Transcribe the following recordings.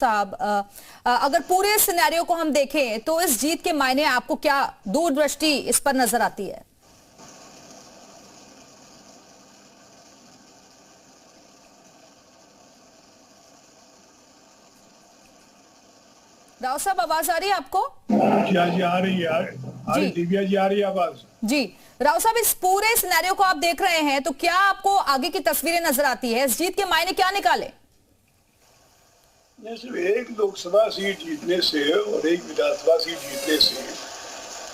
साहब, अगर पूरे सिनेरियो को हम देखें तो इस जीत के मायने आपको क्या दूरदृष्टि इस पर नजर आती है? राव साहब, आवाज आ रही है आपको? जी हाँ जी, आ रही है। जी दिव्या जी, आ रही है आवाज? जी। राव साहब, इस पूरे सिनेरियो को आप देख रहे हैं तो क्या आपको आगे की तस्वीरें नजर आती है? इस जीत के मायने क्या निकाले? सिर्फ एक लोकसभा सीट जीतने से और एक विधानसभा सीट जीतने से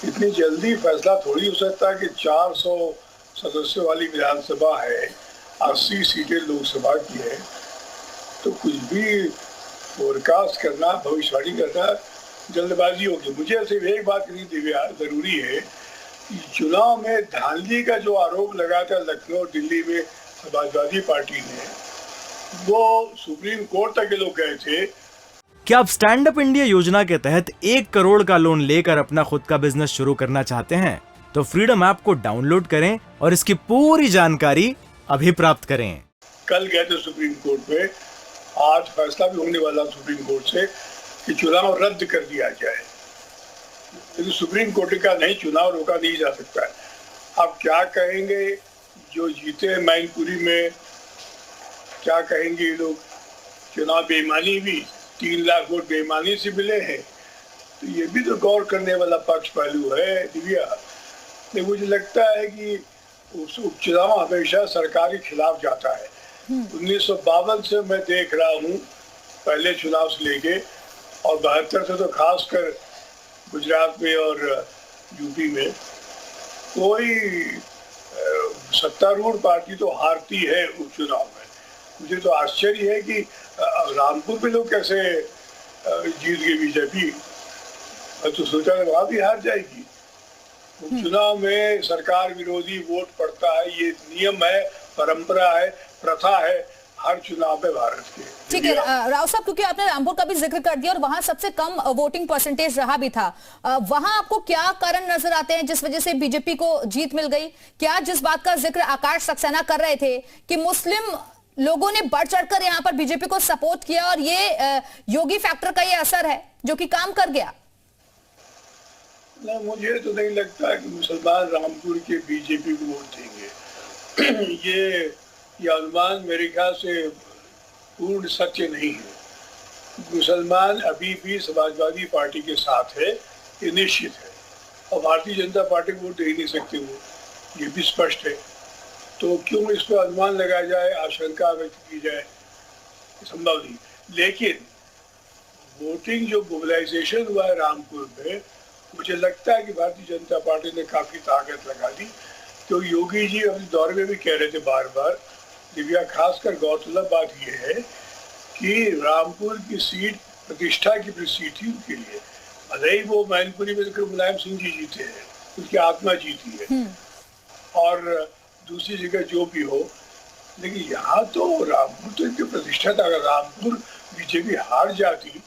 इतनी जल्दी फैसला थोड़ी हो सकता है कि 400 सदस्यों वाली विधानसभा है, 80 सीटें लोकसभा की है, तो कुछ भी फोरकास्ट करना, भविष्यवाणी करना जल्दबाजी होगी। मुझे सिर्फ एक बात करनी दिव्या जरूरी है कि चुनाव में धांधली का जो आरोप लगा था लखनऊ दिल्ली में समाजवादी पार्टी ने, वो सुप्रीम कोर्ट तक के लोग गए थे। क्या आप स्टैंड अप इंडिया योजना के तहत 1 करोड़ का लोन लेकर अपना खुद का बिजनेस शुरू करना चाहते हैं? तो फ्रीडम ऐप को डाउनलोड करें और इसकी पूरी जानकारी अभी प्राप्त करें। कल गए थे सुप्रीम कोर्ट में, आज फैसला भी होने वाला सुप्रीम कोर्ट से कि चुनाव रद्द कर दिया जाए। लेकिन सुप्रीम कोर्ट का नहीं, चुनाव रोका नहीं जा सकता है। अब क्या कहेंगे जो जीते मैनपुरी में, क्या कहेंगे ये लोग? चुनाव बेईमानी भी, 3 लाख वोट बेईमानी से मिले हैं, तो ये भी तो गौर करने वाला पक्ष पहलू है दिव्या। लेकिन मुझे लगता है कि उपचुनाव हमेशा सरकार के खिलाफ जाता है। 1952 से मैं देख रहा हूँ, पहले चुनाव से लेके, और 72 से तो खासकर गुजरात में और यूपी में कोई सत्तारूढ़ पार्टी तो हारती है उपचुनाव में। मुझे तो आश्चर्य है कि रामपुर में लोग कैसे जीत गए बीजेपी। मैं तो सोचा वहां भी हार जाएगी। उपचुनाव में सरकार विरोधी वोट पड़ता है, ये नियम है, परंपरा है, प्रथा है हर चुनाव में भारत के। ठीक है राव साहब, क्योंकि आपने रामपुर का भी जिक्र कर दिया और वहां सबसे कम वोटिंग परसेंटेज रहा भी था, वहां आपको क्या कारण नजर आते हैं जिस वजह से बीजेपी को जीत मिल गई? क्या जिस बात का जिक्र आकाश सक्सेना कर रहे थे कि मुस्लिम लोगों ने बढ़ चढ़कर यहाँ पर बीजेपी को सपोर्ट किया और ये योगी फैक्टर का ये असर है जो कि काम कर गया? ना, मुझे तो नहीं लगता कि मुसलमान रामपुर के बीजेपी को वोट देंगे। ये अनुमान मेरे ख्याल से पूर्ण सत्य नहीं है। मुसलमान अभी भी समाजवादी पार्टी के साथ है, ये निश्चित है, और भारतीय जनता पार्टी को वोट दे ही नहीं सकते वो, ये भी स्पष्ट है। तो क्यों इस पर अनुमान लगाया जाए, आशंका व्यक्त की जाए, संभव नहीं। लेकिन वोटिंग जो मोबिलाइजेशन हुआ है रामपुर में, मुझे लगता है कि भारतीय जनता पार्टी ने काफी ताकत लगा दी। तो योगी जी अपने दौरे में भी कह रहे थे बार बार, दिव्या, खासकर गौरतलब बात यह है कि रामपुर की सीट प्रतिष्ठा की सीट थी उनके लिए। भले ही वो मैनपुरी में मुलायम सिंह जी जीते हैं, उसकी आत्मा जीती है, और दूसरी जगह जो भी हो, लेकिन यहाँ तो रामपुर तो इनकी प्रतिष्ठा था। अगर रामपुर बीजेपी हार जाती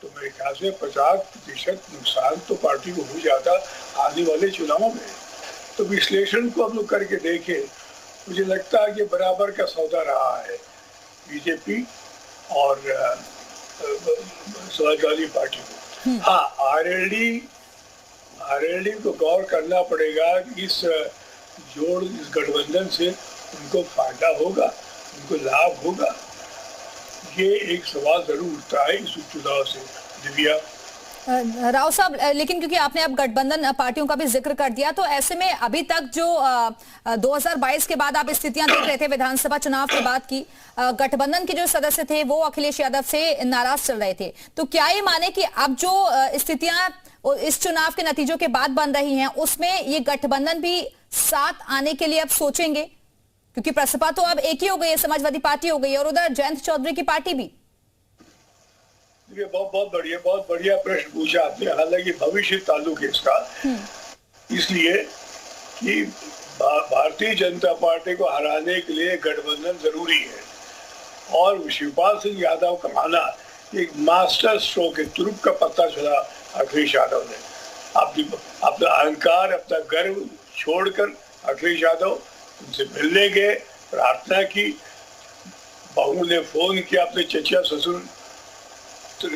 तो मेरे ख्याल से 50% नुकसान तो पार्टी को हो जाता आने वाले चुनावों में। तो विश्लेषण को हम लोग करके देखें, मुझे लगता है कि बराबर का सौदा रहा है बीजेपी और समाजवादी पार्टी को। हाँ, आरएलडी को गौर करना पड़ेगा कि इस गठबंधन से उनको फायदा होगा, उनको लाभ होगा। ये एक सवाल जरूर उठता है इस उपचुनाव से दिव्या। राव साहब, लेकिन क्योंकि आपने अब गठबंधन पार्टियों का भी जिक्र कर दिया, तो ऐसे में अभी तक जो 2022 के बाद आप स्थितियां देख रहे थे, विधानसभा चुनाव के बाद की, गठबंधन के जो सदस्य थे वो अखिलेश यादव से नाराज चल रहे थे। तो क्या ये माने कि अब जो स्थितियां इस चुनाव के नतीजों के बाद बन रही हैं, उसमें ये गठबंधन भी साथ आने के लिए अब सोचेंगे? क्योंकि प्रसपा तो अब एक ही हो गई है, समाजवादी पार्टी हो गई, और उधर जयंत चौधरी की पार्टी भी। बहुत बढ़िया प्रश्न पूछा आपने। हालांकि भविष्य ताल्लुक है इसका, इसलिए कि भारतीय जनता पार्टी को हराने के लिए गठबंधन जरूरी है, और शिवपाल सिंह यादव का आना एक मास्टर स्ट्रोक है। तुरुप का पत्ता चला अखिलेश यादव ने। अपना अहंकार, अपना गर्व छोड़कर अखिलेश यादव उनसे मिलने गए, प्रार्थना की, बहू ने फोन किया अपने चचा ससुर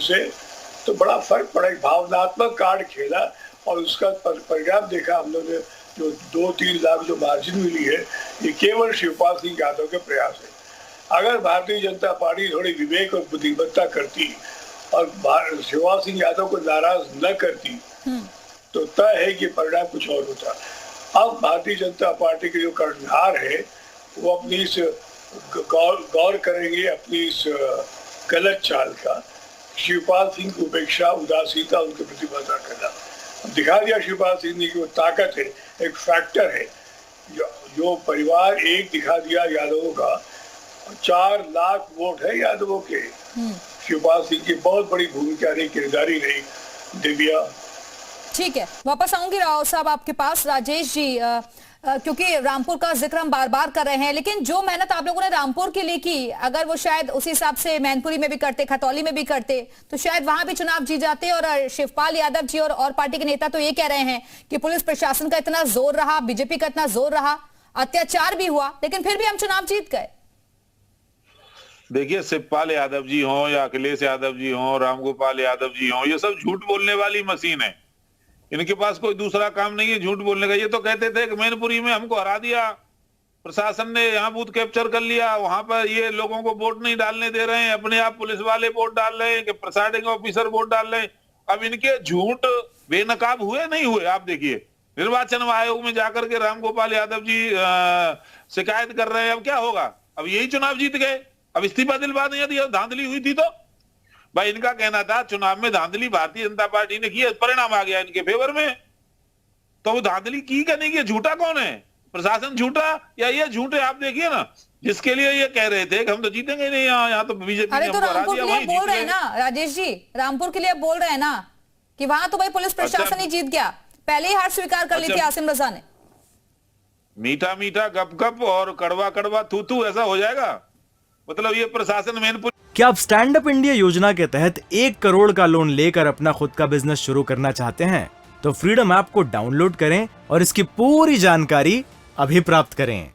से तो बड़ा फर्क पड़ा। एक भावनात्मक कार्ड खेला और उसका परिणाम देखा हम लोग ने। जो 2-3 लाख जो मार्जिन मिली है, ये केवल शिवपाल सिंह यादव के प्रयास है। अगर भारतीय जनता पार्टी थोड़ी विवेक और बुद्धिमत्ता करती और शिवपाल सिंह यादव को नाराज न करती तो तय है कि परिणाम कुछ और होता। अब भारतीय जनता पार्टी के जो कर्णधार है वो अपनी इस गौर करेंगे अपनी इस गलत चाल का। शिवपाल सिंह की उपेक्षा, उदासीनता उनके प्रति बता करना दिखा दिया शिवपाल सिंह ने कि वो ताकत है, एक फैक्टर है। जो परिवार एक दिखा दिया यादवों का, 4 लाख वोट है यादवों के। शिवपाल सिंह की बहुत बड़ी भूमिका रही, किरदारी रही दिव्या। ठीक है, वापस आऊंगी राव साहब आपके पास। राजेश जी, क्योंकि रामपुर का जिक्र हम बार बार कर रहे हैं, लेकिन जो मेहनत आप लोगों ने रामपुर के लिए की, अगर वो शायद उसी हिसाब से मैनपुरी में भी करते, खतौली में भी करते, तो शायद वहां भी चुनाव जीत जाते। और शिवपाल यादव जी और पार्टी के नेता तो ये कह रहे हैं कि पुलिस प्रशासन का इतना जोर रहा, बीजेपी का इतना जोर रहा, अत्याचार भी हुआ, लेकिन फिर भी हम चुनाव जीत गए। देखिए, शिवपाल यादव जी हों या अखिलेश यादव जी हों, रामगोपाल यादव जी हों, ये सब झूठ बोलने वाली मशीन है। इनके पास कोई दूसरा काम नहीं है झूठ बोलने का। ये तो कहते थे कि मैनपुरी में हमको हरा दिया, प्रशासन ने यहाँ बूथ कैप्चर कर लिया, वहां पर ये लोगों को वोट नहीं डालने दे रहे हैं, अपने आप पुलिस वाले वोट डाल रहे हैं, कि प्रिसाइडिंग ऑफिसर वोट डाल रहे हैं। अब इनके झूठ बेनकाब हुए नहीं हुए? आप देखिए, निर्वाचन आयोग में जाकर के रामगोपाल यादव जी शिकायत कर रहे हैं। अब क्या होगा? अब यही चुनाव जीत गए। अब इस्तीफा दिलवा दें यदि धांधली हुई थी तो। भाई, इनका कहना था चुनाव में धांधली भारतीय जनता पार्टी ने की है, परिणाम आ गया इनके फेवर में। तो वो धांधली की करने की झूठा कौन है? प्रशासन झूठा या ये झूठे? आप देखिए ना, जिसके लिए ये कह रहे थे कि हम तो जीतेंगे नहीं यहाँ तो बीजेपी अरे तो रामपुर के लिए बोल रहे हैं ना राजेश जी, रामपुर के लिए बोल रहे हैं ना कि वहां तो भाई पुलिस प्रशासन ही जीत गया, पहले ही हार स्वीकार कर ली थी आसिम रजा ने। मीठा मीठा गप गप और कड़वा कड़वा थू थू, ऐसा हो जाएगा? मतलब ये प्रशासन मैनपुरी। क्या आप स्टैंड अप इंडिया योजना के तहत 1 करोड़ का लोन लेकर अपना खुद का बिजनेस शुरू करना चाहते हैं? तो फ्रीडम ऐप को डाउनलोड करें और इसकी पूरी जानकारी अभी प्राप्त करें।